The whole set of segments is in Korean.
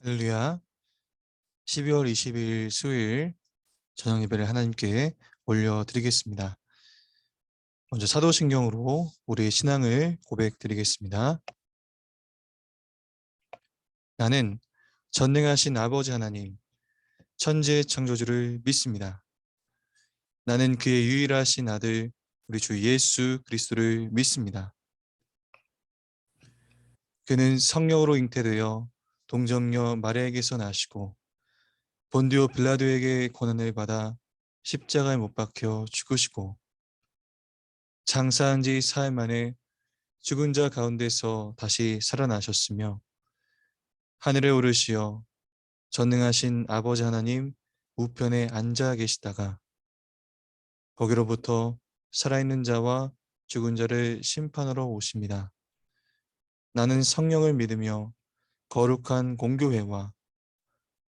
할렐루야. 12월 20일 수요일 저녁 예배를 하나님께 올려드리겠습니다. 먼저 사도신경으로 우리의 신앙을 고백드리겠습니다. 나는 전능하신 아버지 하나님, 천지의 창조주를 믿습니다. 나는 그의 유일하신 아들, 우리 주 예수 그리스도를 믿습니다. 그는 성령으로 잉태되어 동정녀 마리아에게서 나시고 본디오 빌라도에게 고난을 받아 십자가에 못 박혀 죽으시고 장사한 지 사흘 만에 죽은 자 가운데서 다시 살아나셨으며 하늘에 오르시어 전능하신 아버지 하나님 우편에 앉아 계시다가 거기로부터 살아있는 자와 죽은 자를 심판하러 오십니다. 나는 성령을 믿으며 거룩한 공교회와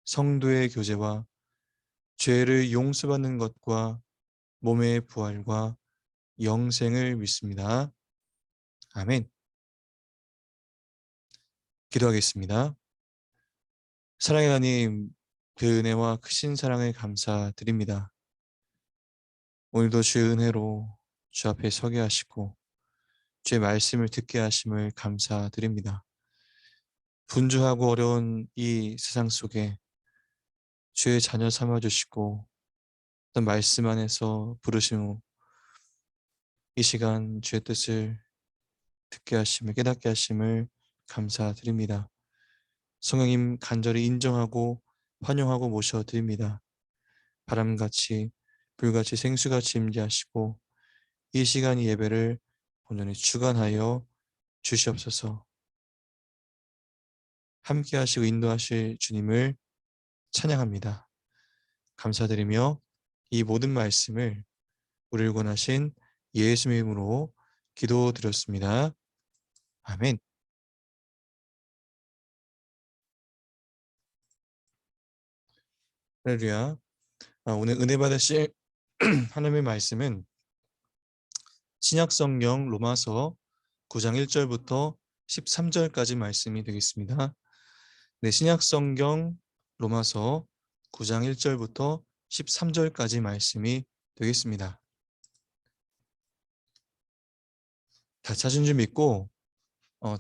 성도의 교제와 죄를 용서받는 것과 몸의 부활과 영생을 믿습니다. 아멘. 기도하겠습니다. 사랑의 하나님, 그 은혜와 크신 사랑을 감사드립니다. 오늘도 주의 은혜로 주 앞에 서게 하시고 주의 말씀을 듣게 하심을 감사드립니다. 분주하고 어려운 이 세상 속에 주의 자녀 삼아주시고 어떤 말씀 안에서 부르심 후 이 시간 주의 뜻을 듣게 하심을 깨닫게 하심을 감사드립니다. 성령님 간절히 인정하고 환영하고 모셔드립니다. 바람같이 불같이 생수같이 임재하시고 이 시간 이 예배를 온전히 주관하여 주시옵소서. 함께 하시고 인도하실 주님을 찬양합니다. 감사드리며 이 모든 말씀을 우리를 권하신 예수님의 이름으로 기도드렸습니다. 아멘. 할렐루야. 오늘 은혜 받으실 하나님의 말씀은 신약성경 로마서 9장 1절부터 13절까지 말씀이 되겠습니다. 네, 신약성경 로마서 9장 1절부터 13절까지 말씀이 되겠습니다. 다 찾은 줄 믿고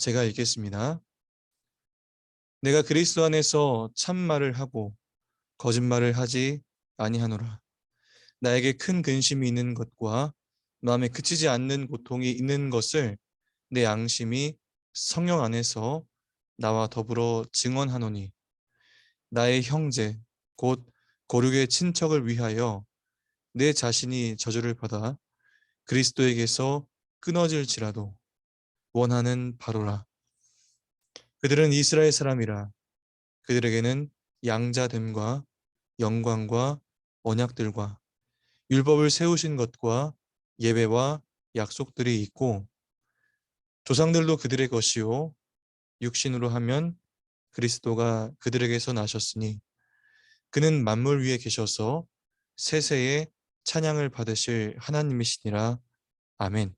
제가 읽겠습니다. 내가 그리스도 안에서 참말을 하고 거짓말을 하지 아니하노라. 나에게 큰 근심이 있는 것과 마음에 그치지 않는 고통이 있는 것을 내 양심이 성령 안에서 나와 더불어 증언하노니 나의 형제 곧 고륙의 친척을 위하여 내 자신이 저주를 받아 그리스도에게서 끊어질지라도 원하는 바로라. 그들은 이스라엘 사람이라. 그들에게는 양자됨과 영광과 언약들과 율법을 세우신 것과 예배와 약속들이 있고 조상들도 그들의 것이요 육신으로 하면 그리스도가 그들에게서 나셨으니 그는 만물 위에 계셔서 세세에 찬양을 받으실 하나님이시니라. 아멘.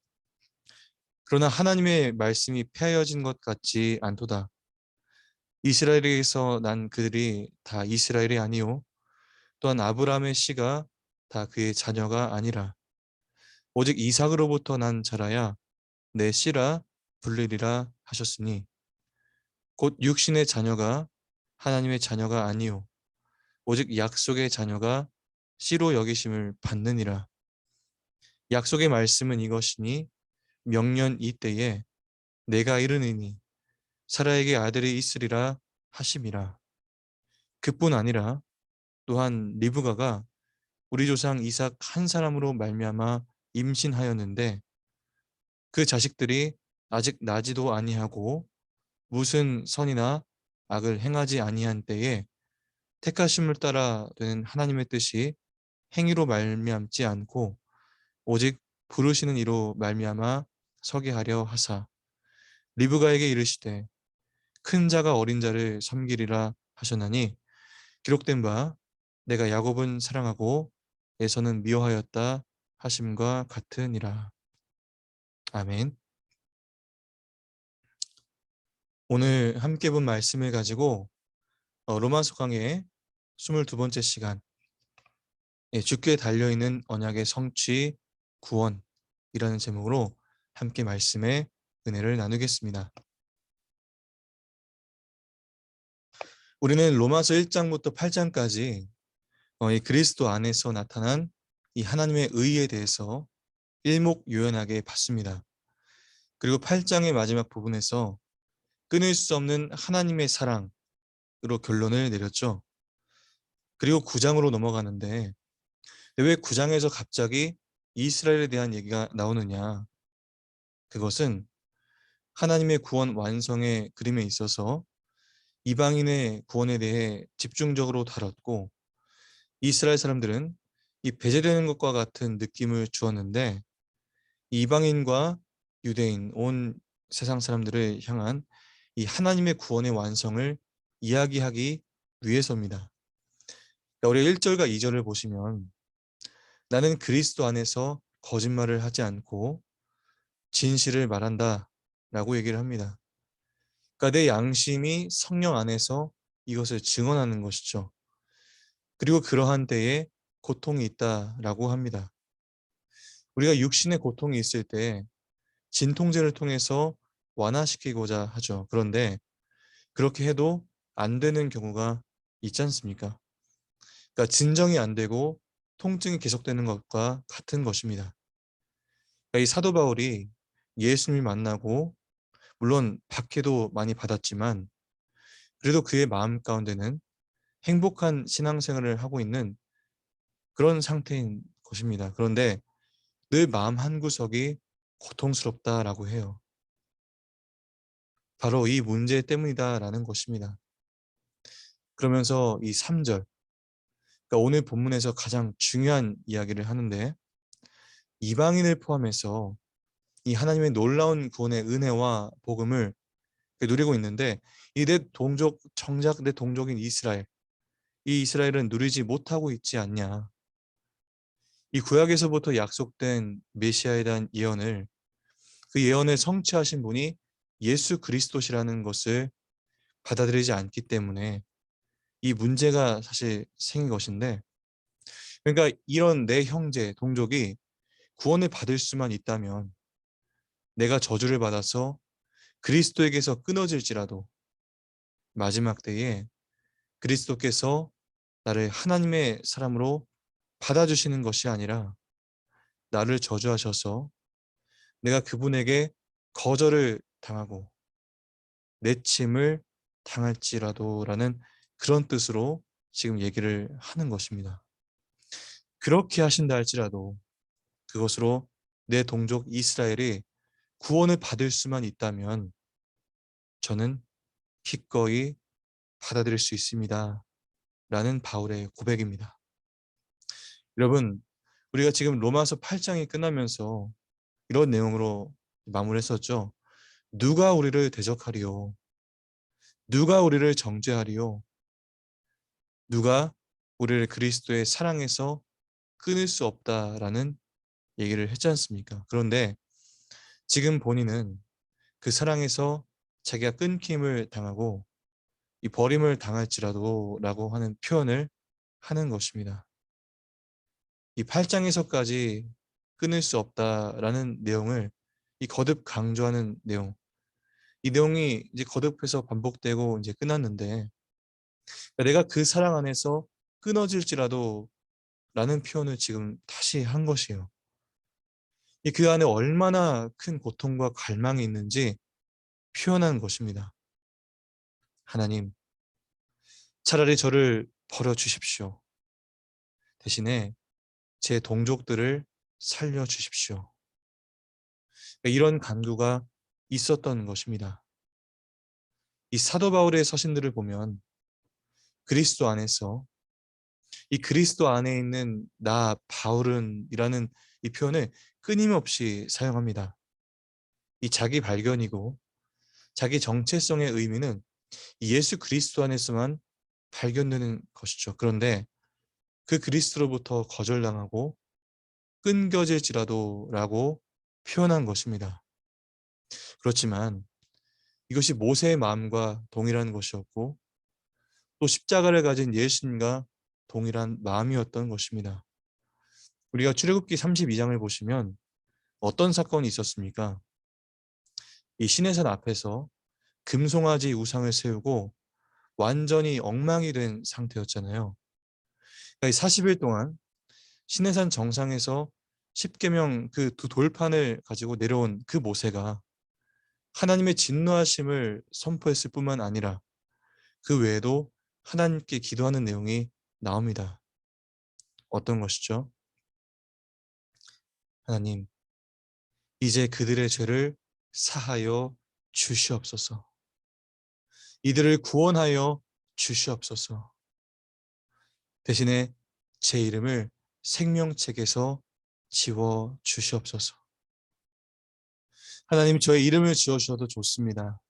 그러나 하나님의 말씀이 폐하여진 것 같지 않도다. 이스라엘에게서 난 그들이 다 이스라엘이 아니요 또한 아브라함의 씨가 다 그의 자녀가 아니라 오직 이삭으로부터 난 자라야 내 씨라 불리리라 하셨으니 곧 육신의 자녀가 하나님의 자녀가 아니요 오직 약속의 자녀가 씨로 여기심을 받느니라. 약속의 말씀은 이것이니 명년 이때에 내가 이르느니 사라에게 아들이 있으리라 하심이라. 그뿐 아니라 또한 리브가가 우리 조상 이삭 한 사람으로 말미암아 임신하였는데 그 자식들이 아직 나지도 아니하고 무슨 선이나 악을 행하지 아니한 때에 택하심을 따라 되는 하나님의 뜻이 행위로 말미암지 않고 오직 부르시는 이로 말미암아 서게 하려 하사 리브가에게 이르시되 큰 자가 어린 자를 섬기리라 하셨나니 기록된 바 내가 야곱은 사랑하고 에서는 미워하였다 하심과 같으니라. 아멘. 오늘 함께 본 말씀을 가지고 로마서 강의 22번째 시간, 주께 달려있는 언약의 성취, 구원이라는 제목으로 함께 말씀의 은혜를 나누겠습니다. 우리는 로마서 1장부터 8장까지 이 그리스도 안에서 나타난 이 하나님의 의에 대해서 일목요연하게 봤습니다. 그리고 8장의 마지막 부분에서 끊을 수 없는 하나님의 사랑으로 결론을 내렸죠. 그리고 9장으로 넘어가는데 왜 9장에서 갑자기 이스라엘에 대한 얘기가 나오느냐? 그것은 하나님의 구원 완성의 그림에 있어서 이방인의 구원에 대해 집중적으로 다뤘고, 이스라엘 사람들은 이 배제되는 것과 같은 느낌을 주었는데, 이방인과 유대인, 온 세상 사람들을 향한 이 하나님의 구원의 완성을 이야기하기 위해서입니다. 우리 1절과 2절을 보시면, 나는 그리스도 안에서 거짓말을 하지 않고 진실을 말한다 라고 얘기를 합니다. 그러니까 내 양심이 성령 안에서 이것을 증언하는 것이죠. 그리고 그러한 때에 고통이 있다라고 합니다. 우리가 육신의 고통이 있을 때 진통제를 통해서 완화시키고자 하죠. 그런데 그렇게 해도 안 되는 경우가 있지 않습니까? 그러니까 진정이 안 되고 통증이 계속되는 것과 같은 것입니다. 그러니까 이 사도 바울이 예수님을 만나고 물론 박해도 많이 받았지만 그래도 그의 마음 가운데는 행복한 신앙생활을 하고 있는 그런 상태인 것입니다. 그런데 늘 마음 한구석이 고통스럽다라고 해요. 바로 이 문제 때문이다라는 것입니다. 그러면서 이 3절, 그러니까 오늘 본문에서 가장 중요한 이야기를 하는데, 이방인을 포함해서 이 하나님의 놀라운 구원의 은혜와 복음을 누리고 있는데, 이 내 동족, 정작 내 동족인 이스라엘, 이 이스라엘은 누리지 못하고 있지 않냐. 이 구약에서부터 약속된 메시아에 대한 예언을, 그 예언을 성취하신 분이 예수 그리스도시라는 것을 받아들이지 않기 때문에 이 문제가 사실 생긴 것인데, 그러니까 이런 내 형제, 동족이 구원을 받을 수만 있다면 내가 저주를 받아서 그리스도에게서 끊어질지라도 마지막 때에 그리스도께서 나를 하나님의 사람으로 받아주시는 것이 아니라 나를 저주하셔서 내가 그분에게 거절을 당하고 내침을 당할지라도라는 그런 뜻으로 지금 얘기를 하는 것입니다. 그렇게 하신다 할지라도 그것으로 내 동족 이스라엘이 구원을 받을 수만 있다면 저는 기꺼이 받아들일 수 있습니다. 라는 바울의 고백입니다. 여러분, 우리가 지금 로마서 8장이 끝나면서 이런 내용으로 마무리했었죠. 누가 우리를 대적하리요? 누가 우리를 정죄하리요? 누가 우리를 그리스도의 사랑에서 끊을 수 없다라는 얘기를 했지 않습니까? 그런데 지금 본인은 그 사랑에서 자기가 끊김을 당하고 이 버림을 당할지라도 라고 하는 표현을 하는 것입니다. 이 8장에서까지 끊을 수 없다라는 내용을 이 거듭 강조하는 내용, 이 내용이 이제 거듭해서 반복되고 이제 끝났는데, 내가 그 사랑 안에서 끊어질지라도 라는 표현을 지금 다시 한 것이에요. 이 그 안에 얼마나 큰 고통과 갈망이 있는지 표현한 것입니다. 하나님, 차라리 저를 버려 주십시오. 대신에 제 동족들을 살려 주십시오. 이런 간구가 있었던 것입니다. 이 사도 바울의 서신들을 보면 그리스도 안에서 이 그리스도 안에 있는 나 바울은이라는 이 표현을 끊임없이 사용합니다. 이 자기 발견이고 자기 정체성의 의미는 예수 그리스도 안에서만 발견되는 것이죠. 그런데 그 그리스도로부터 거절당하고 끊겨질지라도 라고 표현한 것입니다. 그렇지만 이것이 모세의 마음과 동일한 것이었고 또 십자가를 가진 예수님과 동일한 마음이었던 것입니다. 우리가 출애굽기 32장을 보시면 어떤 사건이 있었습니까? 이 시내산 앞에서 금송아지 우상을 세우고 완전히 엉망이 된 상태였잖아요. 그러니까 이 40일 동안 시내산 정상에서 십계명 그 두 돌판을 가지고 내려온 그 모세가 하나님의 진노하심을 선포했을 뿐만 아니라 그 외에도 하나님께 기도하는 내용이 나옵니다. 어떤 것이죠? 하나님, 이제 그들의 죄를 사하여 주시옵소서. 이들을 구원하여 주시옵소서. 대신에 제 이름을 생명책에서 지워 주시옵소서. 하나님, 저의 이름을 지어 주셔도 좋습니다.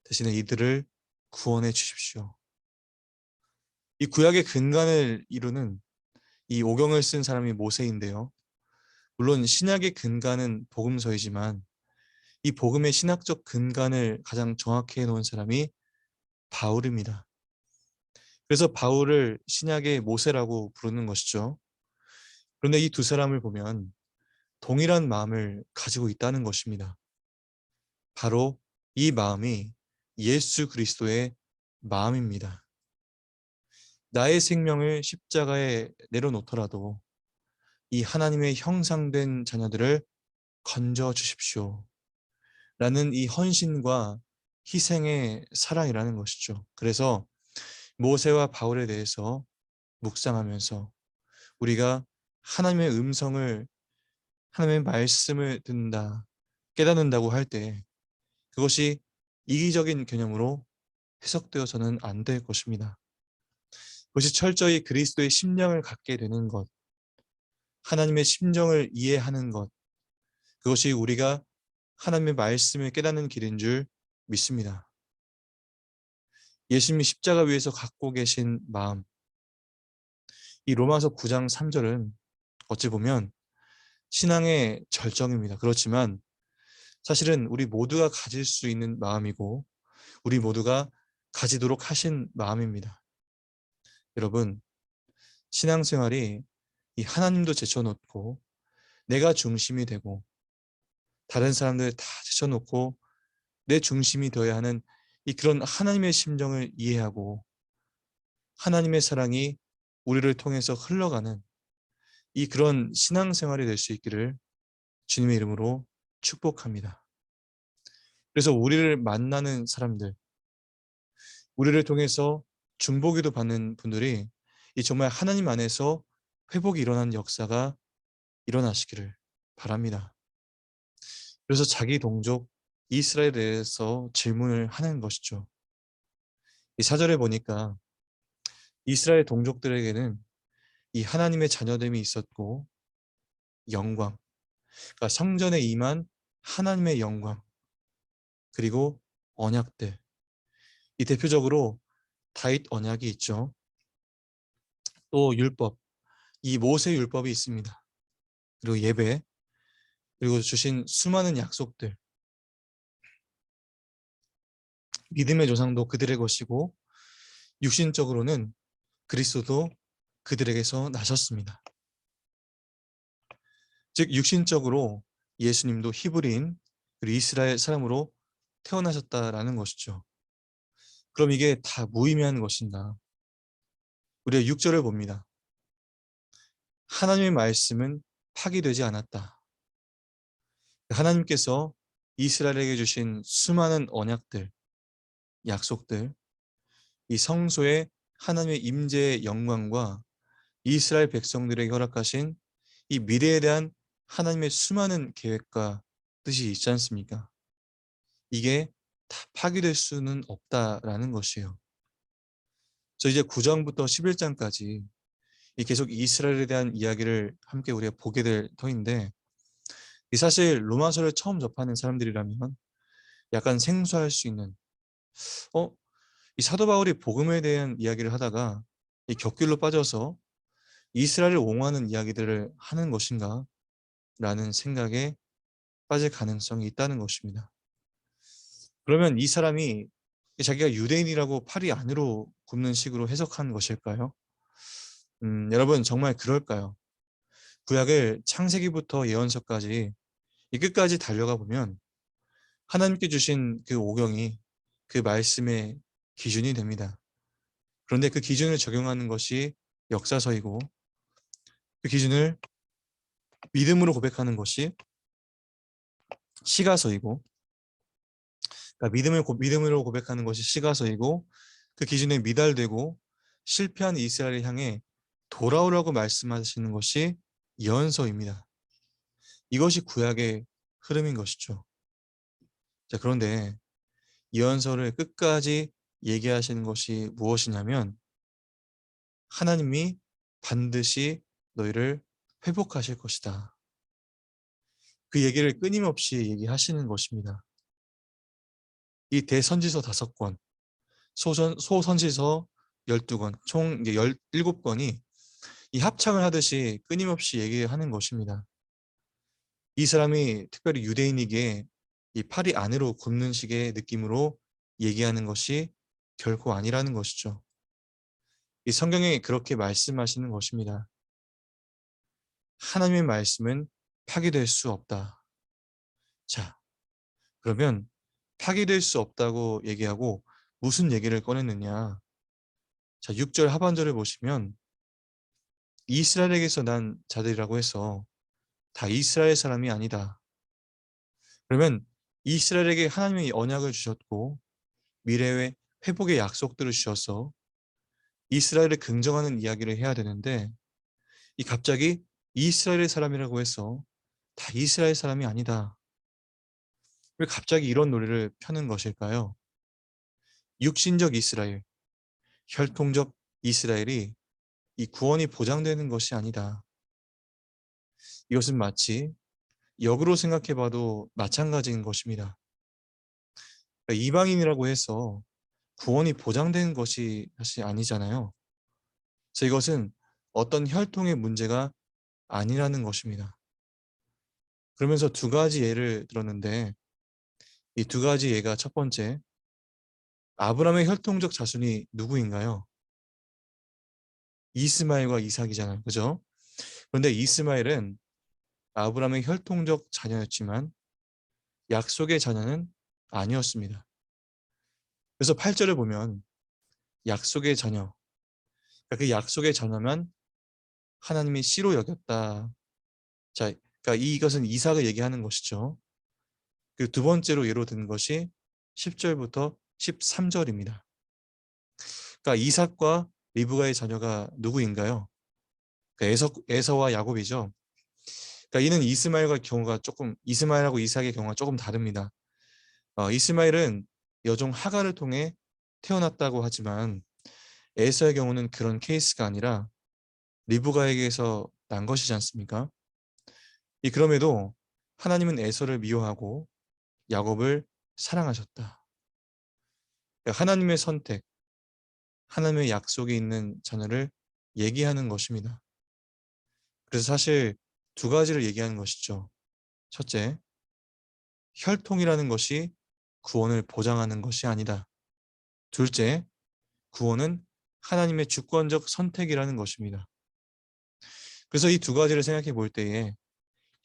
대신에 이들을 구원해 주십시오. 이 구약의 근간을 이루는 이 오경을 쓴 사람이 모세인데요. 물론 신약의 근간은 복음서이지만 이 복음의 신학적 근간을 가장 정확히 해놓은 사람이 바울입니다. 그래서 바울을 신약의 모세라고 부르는 것이죠. 그런데 이 두 사람을 보면 동일한 마음을 가지고 있다는 것입니다. 바로 이 마음이 예수 그리스도의 마음입니다. 나의 생명을 십자가에 내려놓더라도 이 하나님의 형상된 자녀들을 건져 주십시오. 라는 이 헌신과 희생의 사랑이라는 것이죠. 그래서 모세와 바울에 대해서 묵상하면서 우리가 하나님의 음성을, 하나님의 말씀을 듣는다, 깨닫는다고 할 때 그것이 이기적인 개념으로 해석되어서는 안 될 것입니다. 그것이 철저히 그리스도의 심령을 갖게 되는 것, 하나님의 심정을 이해하는 것, 그것이 우리가 하나님의 말씀을 깨닫는 길인 줄 믿습니다. 예수님이 십자가 위에서 갖고 계신 마음, 이 로마서 9장 3절은 어찌 보면 신앙의 절정입니다. 그렇지만 사실은 우리 모두가 가질 수 있는 마음이고 우리 모두가 가지도록 하신 마음입니다. 여러분, 신앙생활이 이 하나님도 제쳐놓고 내가 중심이 되고 다른 사람들 다 제쳐놓고 내 중심이 되어야 하는 이 그런 하나님의 심정을 이해하고 하나님의 사랑이 우리를 통해서 흘러가는 이 그런 신앙생활이 될 수 있기를 주님의 이름으로 축복합니다. 그래서 우리를 만나는 사람들, 우리를 통해서 중보기도 받는 분들이 이 정말 하나님 안에서 회복이 일어나는 역사가 일어나시기를 바랍니다. 그래서 자기 동족 이스라엘에 대해서 질문을 하는 것이죠. 이 사절에 보니까 이스라엘 동족들에게는 이 하나님의 자녀됨이 있었고 영광, 그러니까 성전에 임한 하나님의 영광, 그리고 언약들, 이 대표적으로 다윗 언약이 있죠. 또 율법, 이 모세 율법이 있습니다. 그리고 예배, 그리고 주신 수많은 약속들, 믿음의 조상도 그들의 것이고 육신적으로는 그리스도도 그들에게서 나셨습니다. 즉 육신적으로 예수님도 히브리인 그리고 이스라엘 사람으로 태어나셨다라는 것이죠. 그럼 이게 다 무의미한 것인가? 우리가 6절을 봅니다. 하나님의 말씀은 파기되지 않았다. 하나님께서 이스라엘에게 주신 수많은 언약들, 약속들, 이 성소의 하나님의 임재의 영광과 이스라엘 백성들에게 허락하신 이 미래에 대한 하나님의 수많은 계획과 뜻이 있지 않습니까? 이게 다 파기될 수는 없다라는 것이에요. 저 이제 9장부터 11장까지 계속 이스라엘에 대한 이야기를 함께 우리가 보게 될 터인데 이 사실 로마서를 처음 접하는 사람들이라면 약간 생소할 수 있는 이 사도 바울이 복음에 대한 이야기를 하다가 이 격길로 빠져서 이스라엘을 옹호하는 이야기들을 하는 것인가 라는 생각에 빠질 가능성이 있다는 것입니다. 그러면 이 사람이 자기가 유대인이라고 팔이 안으로 굽는 식으로 해석한 것일까요? 여러분 정말 그럴까요? 구약을 창세기부터 예언서까지 이 끝까지 달려가 보면 하나님께 주신 그 오경이 그 말씀의 기준이 됩니다. 그런데 그 기준을 적용하는 것이 역사서이고 그 기준을 믿음으로 고백하는 것이 시가서이고, 그러니까 믿음으로 고백하는 것이 시가서이고, 그 기준에 미달되고 실패한 이스라엘을 향해 돌아오라고 말씀하시는 것이 예언서입니다. 이것이 구약의 흐름인 것이죠. 자, 그런데 예언서를 끝까지 얘기하시는 것이 무엇이냐면 하나님이 반드시 너희를 회복하실 것이다. 그 얘기를 끊임없이 얘기하시는 것입니다. 이 대선지서 5권, 소선지서 12권, 총 이제 17권이 이 합창을 하듯이 끊임없이 얘기하는 것입니다. 이 사람이 특별히 유대인이기에 이 팔이 안으로 굽는 식의 느낌으로 얘기하는 것이 결코 아니라는 것이죠. 이 성경에 그렇게 말씀하시는 것입니다. 하나님의 말씀은 파기될 수 없다. 자, 그러면 파기될 수 없다고 얘기하고 무슨 얘기를 꺼냈느냐? 자, 6절 하반절을 보시면 이스라엘에게서 난 자들이라고 해서 다 이스라엘 사람이 아니다. 그러면 이스라엘에게 하나님의 언약을 주셨고 미래의 회복의 약속들을 주셔서 이스라엘을 긍정하는 이야기를 해야 되는데 이 갑자기 이스라엘의 사람이라고 해서 다 이스라엘 사람이 아니다. 왜 갑자기 이런 노래를 펴는 것일까요? 육신적 이스라엘, 혈통적 이스라엘이 이 구원이 보장되는 것이 아니다. 이것은 마치 역으로 생각해 봐도 마찬가지인 것입니다. 그러니까 이방인이라고 해서 구원이 보장된 것이 사실 아니잖아요. 그래서 이것은 어떤 혈통의 문제가 아니라는 것입니다. 그러면서 두 가지 예를 들었는데 이 두 가지 예가 첫 번째, 아브라함의 혈통적 자손이 누구인가요? 이스마엘과 이삭이잖아요. 그죠? 그런데 이스마엘은 아브라함의 혈통적 자녀였지만 약속의 자녀는 아니었습니다. 그래서 8절을 보면 약속의 자녀, 그러니까 그 약속의 자녀만 하나님이 씨로 여겼다. 자, 그러니까 이것은 이삭을 얘기하는 것이죠. 그 두 번째로 예로 든 것이 10절부터 13절입니다. 그러니까 이삭과 리브가의 자녀가 누구인가요? 그러니까 에서와 야곱이죠. 그러니까 이는 이스마엘하고 이삭의 경우가 조금 다릅니다. 이스마엘은 여종 하갈을 통해 태어났다고 하지만 에서의 경우는 그런 케이스가 아니라 리브가에게서 난 것이지 않습니까? 그럼에도 하나님은 에서를 미워하고 야곱을 사랑하셨다. 그러니까 하나님의 선택, 하나님의 약속이 있는 자녀를 얘기하는 것입니다. 그래서 사실 두 가지를 얘기하는 것이죠. 첫째, 혈통이라는 것이 구원을 보장하는 것이 아니다. 둘째, 구원은 하나님의 주권적 선택이라는 것입니다. 그래서 이 두 가지를 생각해 볼 때에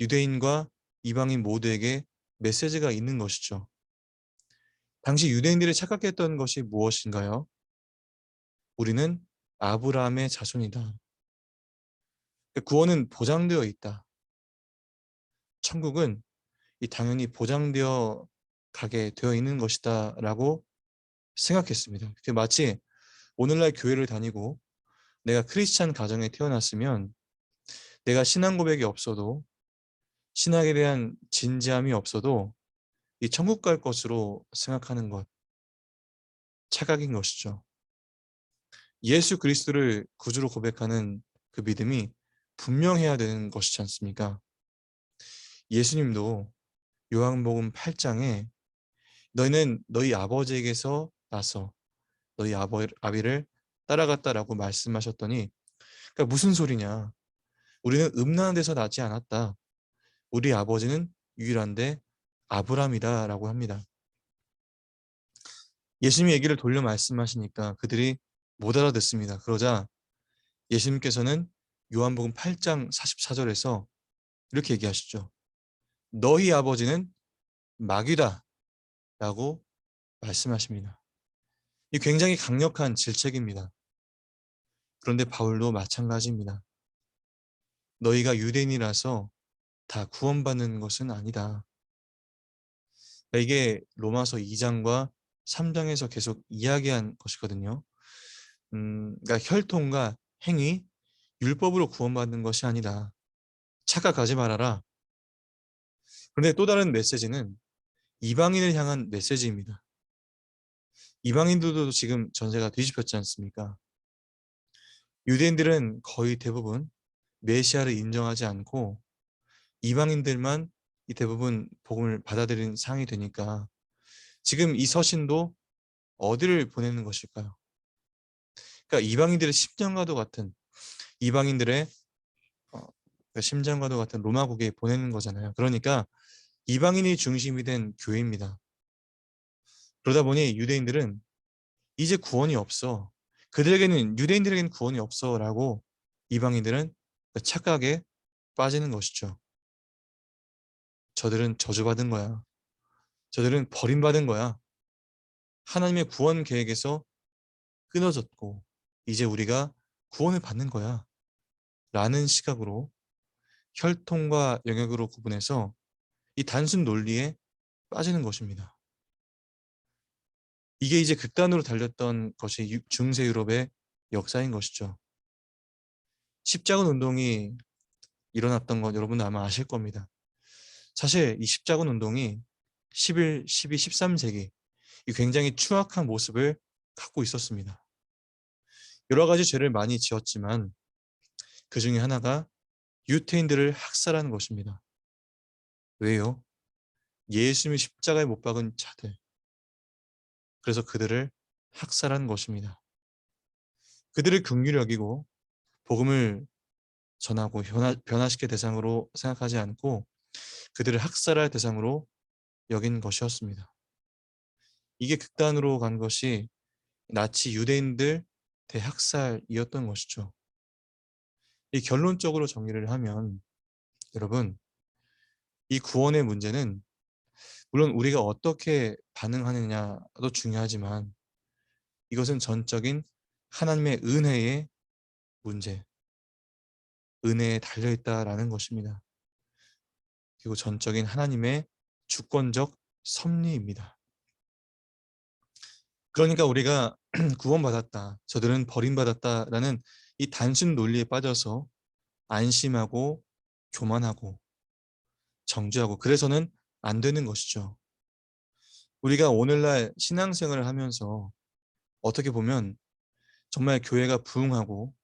유대인과 이방인 모두에게 메시지가 있는 것이죠. 당시 유대인들이 착각했던 것이 무엇인가요? 우리는 아브라함의 자손이다. 구원은 보장되어 있다. 천국은 당연히 보장되어 가게 되어 있는 것이다 라고 생각했습니다. 마치 오늘날 교회를 다니고 내가 크리스찬 가정에 태어났으면 내가 신앙 고백이 없어도 신학에 대한 진지함이 없어도 이 천국 갈 것으로 생각하는 것, 착각인 것이죠. 예수 그리스도를 구주로 고백하는 그 믿음이 분명해야 되는 것이지 않습니까? 예수님도 요한복음 8장에 너희는 너희 아버지에게서 나서 너희 아비를 따라갔다라고 말씀하셨더니 그러니까 무슨 소리냐? 우리는 음란한 데서 나지 않았다. 우리 아버지는 유일한데 아브람이다라고 합니다. 예수님이 얘기를 돌려 말씀하시니까 그들이 못 알아듣습니다. 그러자 예수님께서는 요한복음 8장 44절에서 이렇게 얘기하시죠. 너희 아버지는 마귀다 라고 말씀하십니다. 이 굉장히 강력한 질책입니다. 그런데 바울도 마찬가지입니다. 너희가 유대인이라서 다 구원받는 것은 아니다. 그러니까 이게 로마서 2장과 3장에서 계속 이야기한 것이거든요. 그러니까 혈통과 행위, 율법으로 구원받는 것이 아니다. 착각하지 말아라. 그런데 또 다른 메시지는 이방인을 향한 메시지입니다. 이방인들도 지금 전세가 뒤집혔지 않습니까? 유대인들은 거의 대부분 메시아를 인정하지 않고 이방인들만 이 대부분 복음을 받아들이는 상황이 되니까 지금 이 서신도 어디를 보내는 것일까요? 그러니까 이방인들의 심정과도 같은 이방인들의 심정과도 같은 로마국에 보내는 거잖아요. 그러니까 이방인이 중심이 된 교회입니다. 그러다 보니 유대인들은 이제 구원이 없어. 유대인들에게는 구원이 없어라고 이방인들은 착각에 빠지는 것이죠. 저들은 저주받은 거야. 저들은 버림받은 거야. 하나님의 구원 계획에서 끊어졌고 이제 우리가 구원을 받는 거야. 라는 시각으로 혈통과 영역으로 구분해서 이 단순 논리에 빠지는 것입니다. 이게 이제 극단으로 달렸던 것이 중세 유럽의 역사인 것이죠. 십자군 운동이 일어났던 것 여러분 아마 아실 겁니다. 사실 이 십자군 운동이 11, 12, 13세기 이 굉장히 추악한 모습을 갖고 있었습니다. 여러 가지 죄를 많이 지었지만 그 중에 하나가 유태인들을 학살하는 것입니다. 왜요? 예수님이 십자가에 못 박은 자들. 그래서 그들을 학살한 것입니다. 그들을 긍휼히 여기고 복음을 전하고 변화시킬 대상으로 생각하지 않고 그들을 학살할 대상으로 여긴 것이었습니다. 이게 극단으로 간 것이 나치 유대인들 대학살이었던 것이죠. 이 결론적으로 정리를 하면 여러분 이 구원의 문제는 물론 우리가 어떻게 반응하느냐도 중요하지만 이것은 전적인 하나님의 은혜의 문제, 은혜에 달려있다라는 것입니다. 그리고 전적인 하나님의 주권적 섭리입니다. 그러니까 우리가 구원받았다, 저들은 버림받았다라는 이 단순 논리에 빠져서 안심하고 교만하고 정죄하고 그래서는 안 되는 것이죠. 우리가 오늘날 신앙생활을 하면서 어떻게 보면 정말 교회가 부흥하고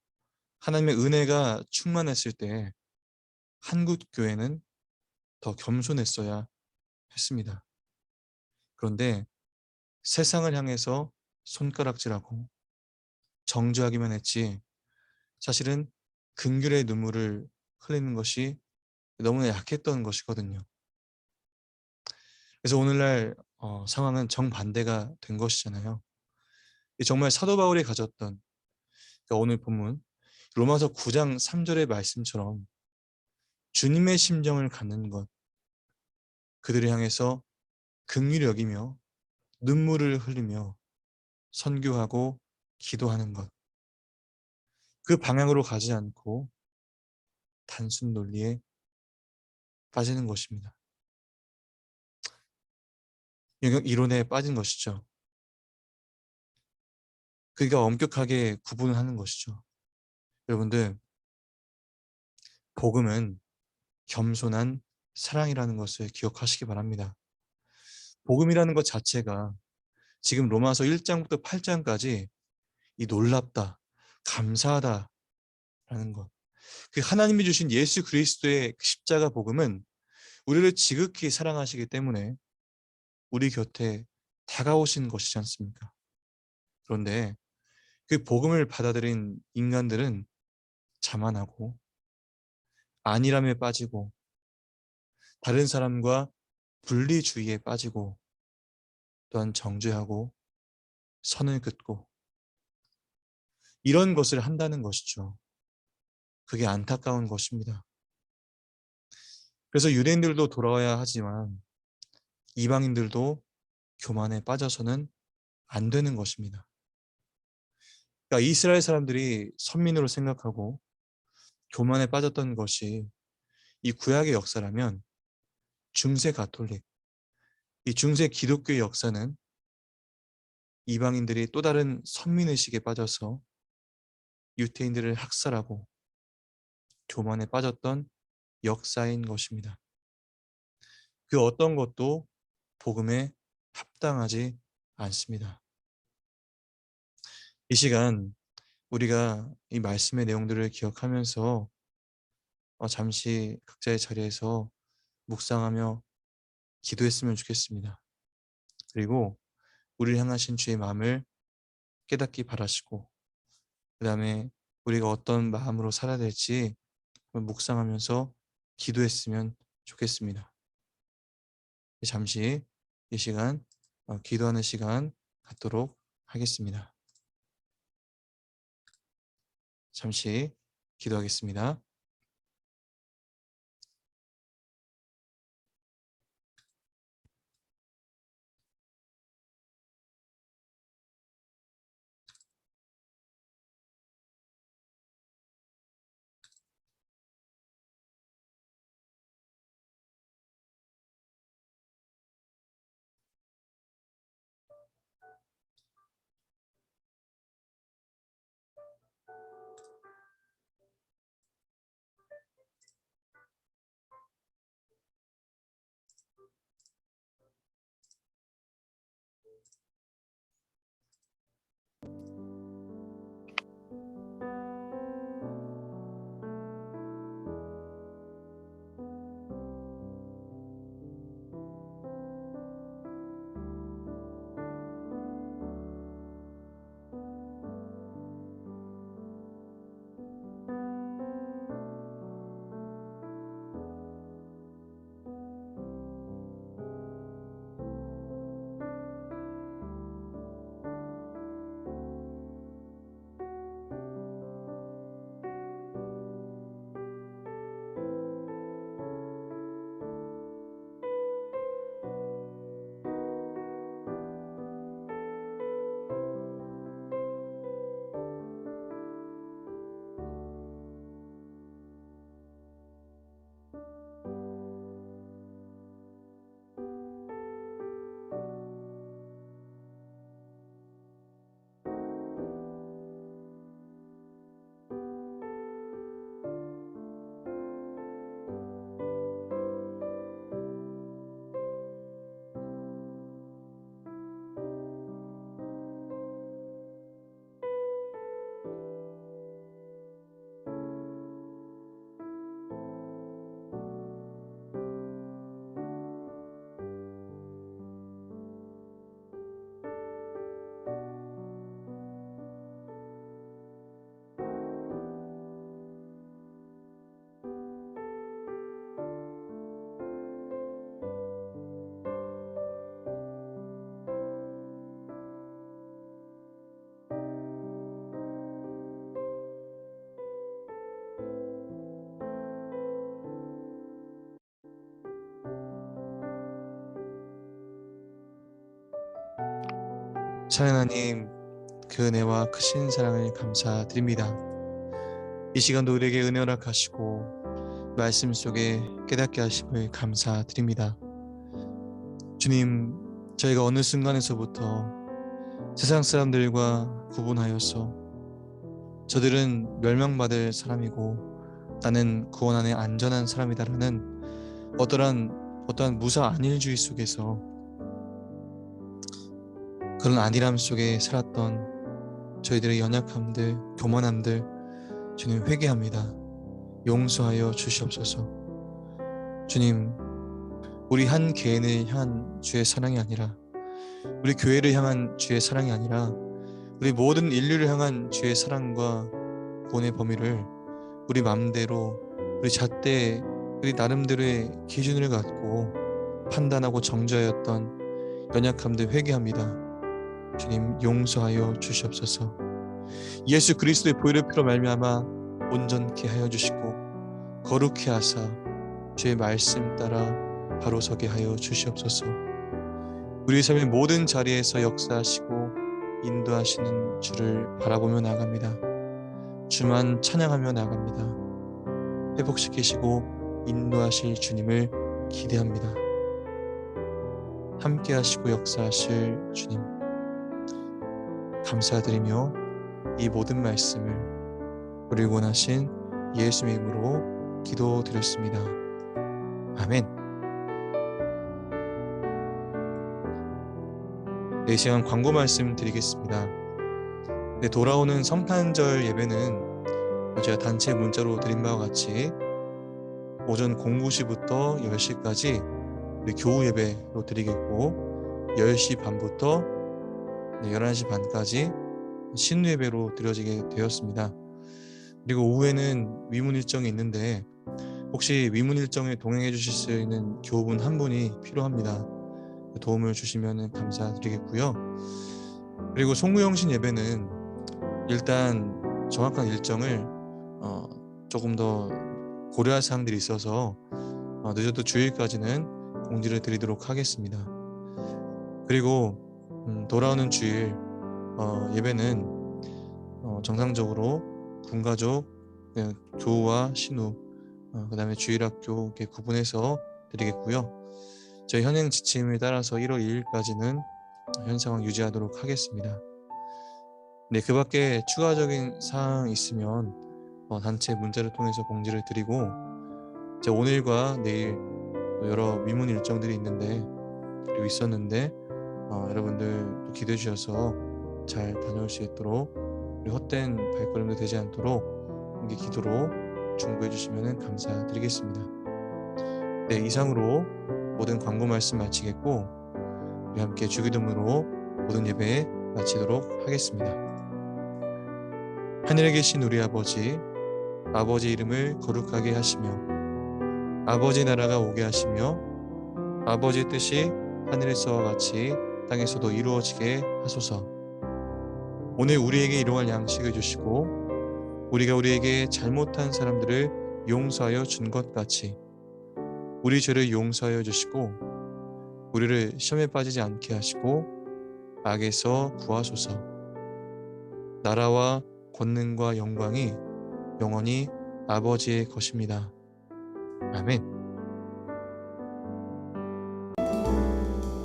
하나님의 은혜가 충만했을 때 한국 교회는 더 겸손했어야 했습니다. 그런데 세상을 향해서 손가락질하고 정죄하기만 했지 사실은 긍휼의 눈물을 흘리는 것이 너무나 약했던 것이거든요. 그래서 오늘날 상황은 정반대가 된 것이잖아요. 정말 사도 바울이 가졌던 그러니까 오늘 본문 로마서 9장 3절의 말씀처럼 주님의 심정을 갖는 것, 그들을 향해서 긍휼히 여기며 눈물을 흘리며 선교하고 기도하는 것, 그 방향으로 가지 않고 단순 논리에 빠지는 것입니다. 영역 이론에 빠진 것이죠. 그러니까 엄격하게 구분을 하는 것이죠. 여러분들, 복음은 겸손한 사랑이라는 것을 기억하시기 바랍니다. 복음이라는 것 자체가 지금 로마서 1장부터 8장까지 이 놀랍다, 감사하다라는 것. 그 하나님이 주신 예수 그리스도의 십자가 복음은 우리를 지극히 사랑하시기 때문에 우리 곁에 다가오신 것이지 않습니까? 그런데 그 복음을 받아들인 인간들은 자만하고 안일함에 빠지고 다른 사람과 분리주의에 빠지고 또한 정죄하고 선을 긋고 이런 것을 한다는 것이죠. 그게 안타까운 것입니다. 그래서 유대인들도 돌아와야 하지만 이방인들도 교만에 빠져서는 안 되는 것입니다. 그러니까 이스라엘 사람들이 선민으로 생각하고 교만에 빠졌던 것이 이 구약의 역사라면 중세 가톨릭, 이 중세 기독교의 역사는 이방인들이 또 다른 선민의식에 빠져서 유태인들을 학살하고 교만에 빠졌던 역사인 것입니다. 그 어떤 것도 복음에 합당하지 않습니다. 이 시간 우리가 이 말씀의 내용들을 기억하면서 잠시 각자의 자리에서 묵상하며 기도했으면 좋겠습니다. 그리고 우리를 향하신 주의 마음을 깨닫기 바라시고, 그 다음에 우리가 어떤 마음으로 살아야 될지 묵상하면서 기도했으면 좋겠습니다. 잠시 이 시간 기도하는 시간 갖도록 하겠습니다. 잠시 기도하겠습니다. 하나님, 그 은혜와 크신 사랑을 감사드립니다. 이 시간도 우리에게 은혜 허락하시고 말씀 속에 깨닫게 하심을 감사드립니다. 주님, 저희가 어느 순간에서부터 세상 사람들과 구분하여서 저들은 멸망받을 사람이고 나는 구원 안에 안전한 사람이다라는 어떠한 무사 안일주의 속에서 그런 안일함 속에 살았던 저희들의 연약함들, 교만함들 주님 회개합니다. 용서하여 주시옵소서. 주님, 우리 한 개인을 향한 주의 사랑이 아니라, 우리 교회를 향한 주의 사랑이 아니라 우리 모든 인류를 향한 주의 사랑과 구원의 범위를 우리 마음대로, 우리 잣대, 우리 나름대로의 기준을 갖고 판단하고 정죄하였던 연약함들 회개합니다. 주님, 용서하여 주시옵소서. 예수 그리스도의 보혈의 피로 말미암아 온전케 하여 주시고 거룩케 하사 주의 말씀 따라 바로 서게 하여 주시옵소서. 우리 삶의 모든 자리에서 역사하시고 인도하시는 주를 바라보며 나갑니다. 주만 찬양하며 나갑니다. 회복시키시고 인도하실 주님을 기대합니다. 함께 하시고 역사하실 주님 감사드리며 이 모든 말씀을 우리 원하신 예수의 이름으로 기도드렸습니다. 아멘. 이 시간 광고 말씀 드리겠습니다. 돌아오는 성탄절 예배는 제가 단체 문자로 드린 바와 같이 오전 09시부터 10시까지 우리 교우 예배로 드리겠고 10시 반부터 11시 반까지 신우 예배로 드려지게 되었습니다. 그리고 오후에는 위문 일정이 있는데 혹시 위문 일정에 동행해 주실 수 있는 교우분 한 분이 필요합니다. 도움을 주시면 감사드리겠고요. 그리고 송구영신 예배는 일단 정확한 일정을 조금 더 고려할 사항들이 있어서 늦어도 주일까지는 공지를 드리도록 하겠습니다. 그리고 돌아오는 주일 예배는 정상적으로 군가족, 교우와 신우, 그 다음에 주일학교 이렇게 구분해서 드리겠고요. 저희 현행 지침에 따라서 1월 2일까지는 현 상황 유지하도록 하겠습니다. 네, 그 밖에 추가적인 사항 있으면 단체 문자를 통해서 공지를 드리고 제가 오늘과 내일 여러 위문 일정들이 그리고 있었는데 여러분들 기대해 주셔서 잘 다녀올 수 있도록 헛된 발걸음도 되지 않도록 함께 기도로 중보해 주시면 감사드리겠습니다. 네, 이상으로 모든 광고 말씀 마치겠고 우리 함께 주기도문으로 모든 예배 마치도록 하겠습니다. 하늘에 계신 우리 아버지 이름을 거룩하게 하시며 아버지 나라가 오게 하시며 아버지의 뜻이 하늘에서와 같이 땅에서도 이루어지게 하소서. 오늘 우리에게 일용할 양식을 주시고 우리가 우리에게 잘못한 사람들을 용서하여 준 것 같이 우리 죄를 용서하여 주시고 우리를 시험에 빠지지 않게 하시고 악에서 구하소서. 나라와 권능과 영광이 영원히 아버지의 것입니다. 아멘.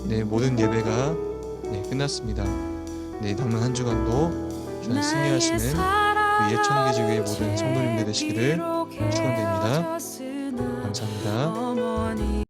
네, 모든 예배가 끝났습니다. 네, 남은 한 주간도 주님 승리하시는 예천개지교회 모든 성도님들 되시기를 축원드립니다. 감사합니다.